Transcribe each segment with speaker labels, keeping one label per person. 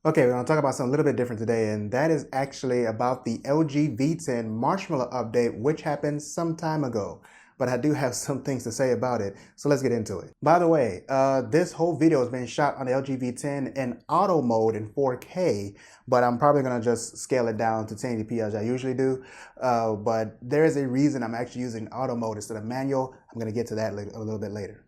Speaker 1: Okay, we're going to talk about something a little bit different today, and that is actually about the LG V10 Marshmallow update, which happened some time ago. But I do have some things to say about it, so let's get into it. By the way, this whole video has been shot on the LG V10 in auto mode in 4K, but I'm probably going to just scale it down to 1080p as I usually do. But there is a reason I'm actually using auto mode instead of manual. I'm going to get to that a little bit later.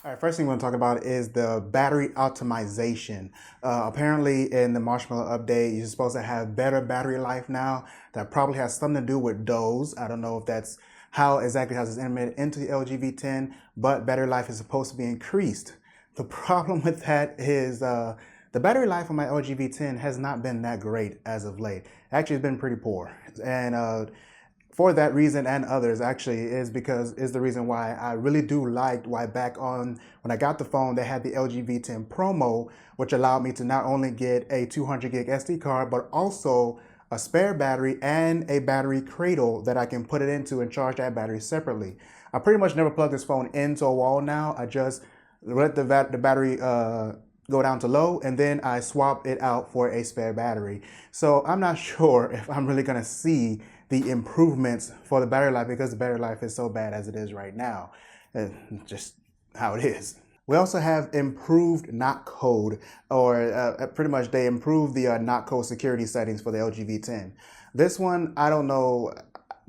Speaker 1: All right, first thing we're going to talk about is the battery optimization. Apparently in the Marshmallow update, you're supposed to have better battery life now. That probably has something to do with DOS. I don't know if that's how it's implemented into the LG V10, but battery life is supposed to be increased. The problem with that is the battery life on my LG V10 has not been that great as of late. Actually, it's been pretty poor. And for that reason and others actually is the reason why I really do like why back on when I got the phone they had the LG V10 promo, which allowed me to not only get a 200 gig SD card but also a spare battery and a battery cradle that I can put it into and charge that battery separately. I pretty much never plug this phone into a wall now. I just let the battery go down to low and then I swap it out for a spare battery. So I'm not sure if I'm really gonna see the improvements for the battery life because the battery life is so bad as it is right now. Just how it is. We also have improved knock code, or pretty much they improved the knock code security settings for the LG V10. This one, I don't know,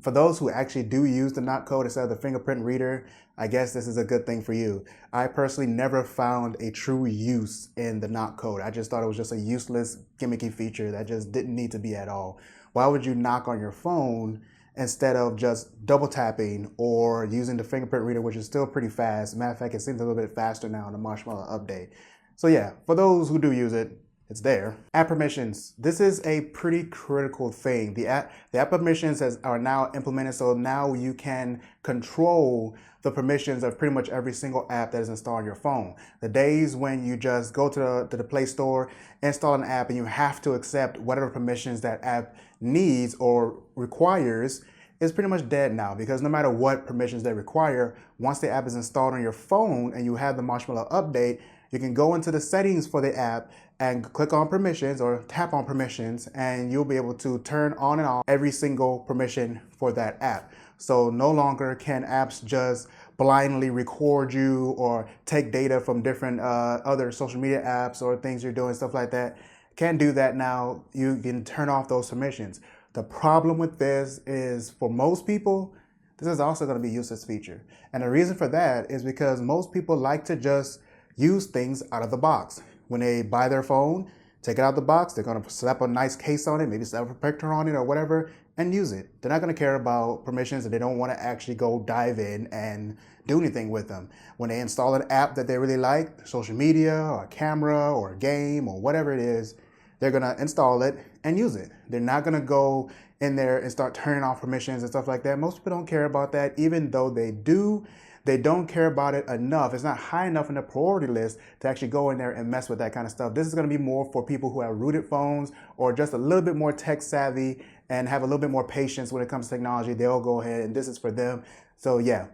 Speaker 1: for those who actually do use the knock code instead of the fingerprint reader, I guess this is a good thing for you. I personally never found a true use in the knock code. I just thought it was just a useless gimmicky feature that just didn't need to be at all. Why would you knock on your phone instead of just double tapping or using the fingerprint reader, which is still pretty fast? Matter of fact, it seems a little bit faster now in the Marshmallow update. So yeah, for those who do use it, it's there. App permissions. This is a pretty critical thing. The app permissions are now implemented, so now you can control the permissions of pretty much every single app that is installed on your phone. The days when you just go to the Play Store, install an app, and you have to accept whatever permissions that app needs or requires is pretty much dead now, because no matter what permissions they require, once the app is installed on your phone and you have the Marshmallow update, you can go into the settings for the app and click on permissions or tap on permissions, and you'll be able to turn on and off every single permission for that app. So no longer can apps just blindly record you or take data from different other social media apps or things you're doing, stuff like that. Can't do that now. You can turn off those permissions. The problem with this is, for most people, this is also going to be a useless feature. And the reason for that is because most people like to just use things out of the box. When they buy their phone, take it out of the box, they're going to slap a nice case on it, maybe slap a protector on it or whatever, and use it. They're not going to care about permissions, and they don't want to actually go dive in and do anything with them. When they install an app that they really like, social media or a camera or a game or whatever it is, they're going to install it and use it. They're not going to go in there and start turning off permissions and stuff like that. Most people don't care about that. Even though they do, they don't care about it enough. It's not high enough in the priority list to actually go in there and mess with that kind of stuff. This is going to be more for people who have rooted phones or just a little bit more tech savvy and have a little bit more patience when it comes to technology. They'll go ahead, and this is for them. So yeah,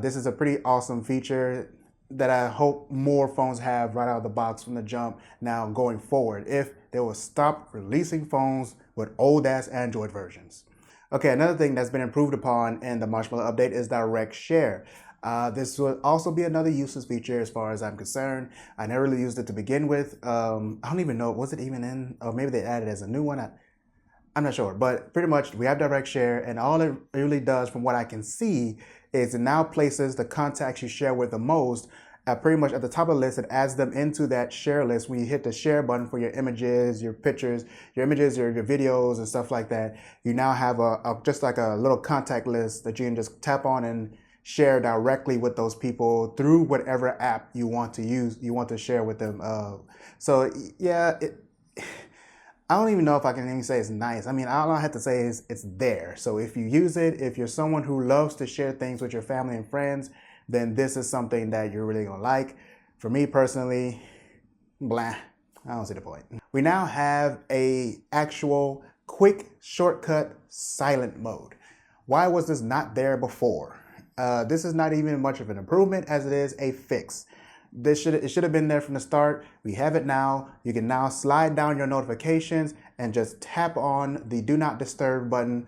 Speaker 1: this is a pretty awesome feature that I hope more phones have right out of the box from the jump now going forward, if they will stop releasing phones with old ass Android versions. Okay, another thing that's been improved upon in the Marshmallow update is direct share. This will also be another useless feature as far as I'm concerned. I never really used it to begin with. I don't even know, was it even in, or maybe they added it as a new one. I'm not sure, but pretty much we have direct share, and all it really does from what I can see is it now places the contacts you share with the most pretty much at the top of the list. It adds them into that share list. When you hit the share button for your images, your pictures, your videos and stuff like that, you now have just like a little contact list that you can just tap on and share directly with those people through whatever app you want to use, you want to share with them. So yeah, I don't even know if I can even say it's nice. I mean, all I have to say is it's there. So if you use it, if you're someone who loves to share things with your family and friends, then this is something that you're really gonna like. For me personally, blah, I don't see the point. We now have a actual quick shortcut silent mode. Why was this not there before? This is not even much of an improvement as it is a fix. it should have been there from the start. We have it now. You can now slide down your notifications and just tap on the do not disturb button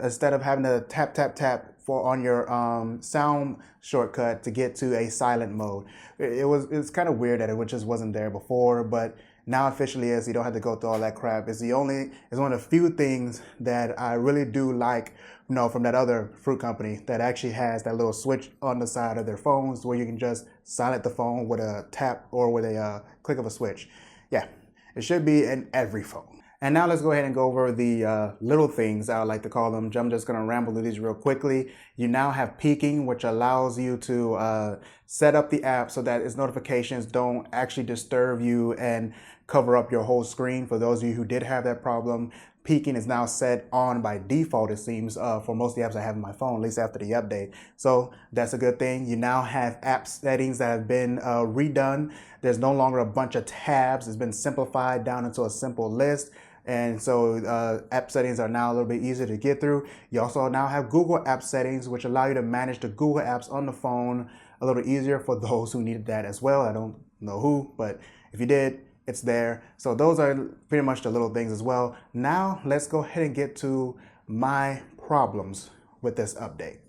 Speaker 1: instead of having to tap on your sound shortcut to get to a silent mode. It's kind of weird that it just wasn't there before, but now officially is. You don't have to go through all that crap. It's one of the few things that I really do like, from that other fruit company that actually has that little switch on the side of their phones where you can just silent the phone with a tap or with a click of a switch. Yeah, it should be in every phone. And now let's go ahead and go over the little things, I would like to call them. I'm just going to ramble through these real quickly. You now have peaking, which allows you to set up the app so that its notifications don't actually disturb you and cover up your whole screen. For those of you who did have that problem, peaking is now set on by default, it seems, for most of the apps I have on my phone, at least after the update. So that's a good thing. You now have app settings that have been redone. There's no longer a bunch of tabs. It's been simplified down into a simple list. And so app settings are now a little bit easier to get through. You also now have Google app settings, which allow you to manage the Google apps on the phone a little easier for those who needed that as well. I don't know who, but if you did, it's there. So those are pretty much the little things as well. Now let's go ahead and get to my problems with this update.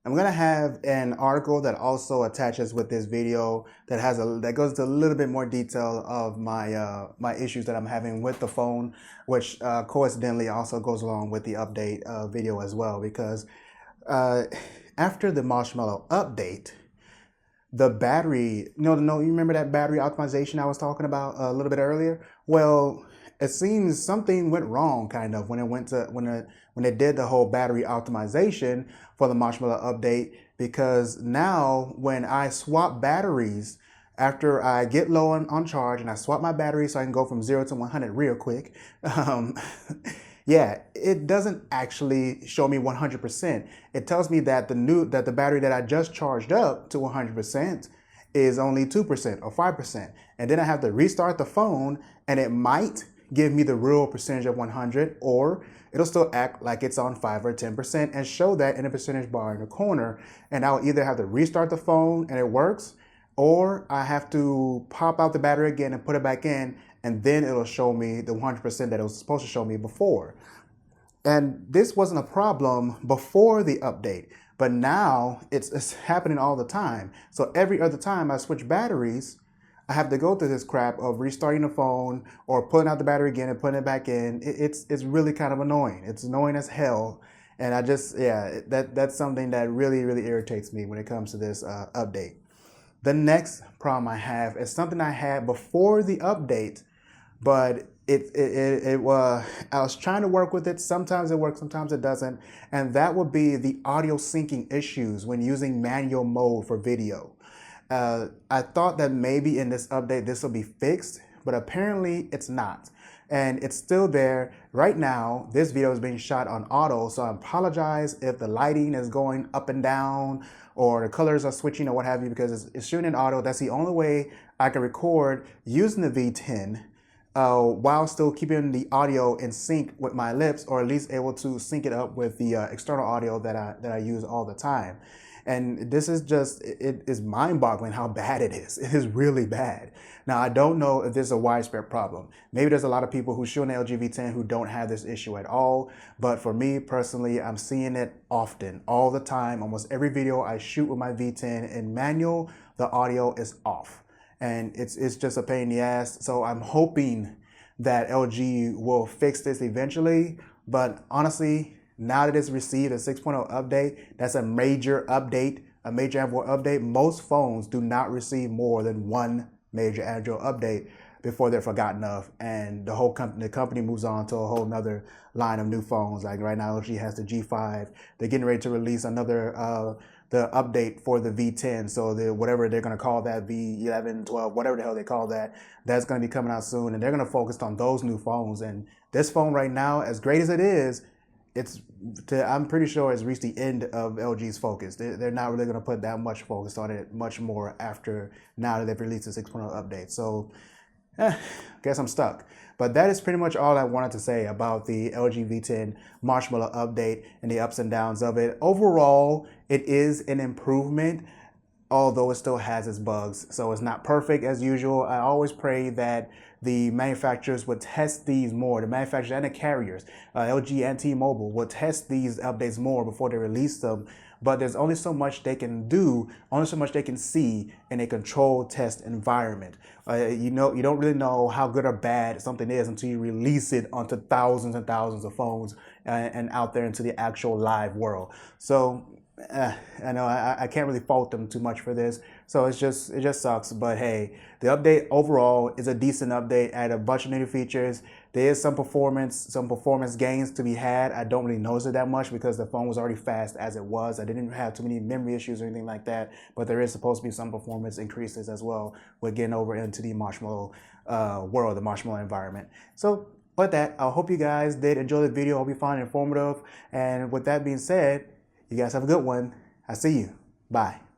Speaker 1: I'm gonna have an article that also attaches with this video that goes into a little bit more detail of my my issues that I'm having with the phone, which coincidentally also goes along with the update video as well, because after the Marshmallow update, the battery, you remember that battery optimization I was talking about a little bit earlier? Well, it seems something went wrong kind of when it did the whole battery optimization for the Marshmallow update, because now when I swap batteries after I get low on charge and I swap my battery so I can go from 0 to 100 real quick, yeah, it doesn't actually show me 100%. It tells me that the battery that I just charged up to 100% is only 2% or 5%. And then I have to restart the phone and it might give me the real percentage of 100, or it'll still act like it's on 5 or 10% and show that in a percentage bar in the corner. And I'll either have to restart the phone and it works, or I have to pop out the battery again and put it back in, and then it'll show me the 100% that it was supposed to show me before. And this wasn't a problem before the update, but now it's happening all the time. So every other time I switch batteries, I have to go through this crap of restarting the phone or pulling out the battery again and putting it back in. It's really kind of annoying. It's annoying as hell. And that's something that really irritates me when it comes to this update. The next problem I have is something I had before the update, but I was trying to work with it. Sometimes it works, sometimes it doesn't. And that would be the audio syncing issues when using manual mode for video. I thought that maybe in this update this will be fixed, but apparently it's not. And it's still there. Right now, this video is being shot on auto, so I apologize if the lighting is going up and down or the colors are switching or what have you, because it's shooting in auto. That's the only way I can record using the V10 while still keeping the audio in sync with my lips, or at least able to sync it up with the external audio that I use all the time. And this is just, it is mind-boggling how bad it is. It is really bad. Now, I don't know if this is a widespread problem. Maybe there's a lot of people who shoot an LG V10 who don't have this issue at all. But for me personally, I'm seeing it often, all the time. Almost every video I shoot with my V10 in manual, the audio is off. And it's just a pain in the ass. So I'm hoping that LG will fix this eventually. But honestly, now that it's received a 6.0 update, that's a major update, a major Android update. Most phones do not receive more than one major Android update before they're forgotten of, and the company moves on to a whole nother line of new phones. Like right now, LG has the G5. They're getting ready to release another the update for the V10. So whatever they're going to call that, V11, 12, whatever the hell they call that, that's going to be coming out soon, and they're going to focus on those new phones. And this phone right now, as great as it is, I'm pretty sure it's reached the end of LG's focus. They're not really going to put that much focus on it much more after now that they've released the 6.0 update. So guess I'm stuck. But that is pretty much all I wanted to say about the LG V10 Marshmallow update and the ups and downs of it. Overall, it is an improvement. although it still has its bugs. So it's not perfect as usual. I always pray that the manufacturers would test these more, the manufacturers and the carriers, LG and T-Mobile, will test these updates more before they release them. But there's only so much they can do, only so much they can see in a controlled test environment. You don't really know how good or bad something is until you release it onto thousands and thousands of phones and out there into the actual live world. So I know I can't really fault them too much for this. So it just sucks. But hey, the update overall is a decent update. Add a bunch of new features. There is some performance gains to be had. I don't really notice it that much because the phone was already fast as it was. I didn't have too many memory issues or anything like that. But there is supposed to be some performance increases as well with getting over into the Marshmallow world, the Marshmallow environment. So with that, I hope you guys did enjoy the video. I hope you found it informative. And with that being said, you guys have a good one. I see you. Bye.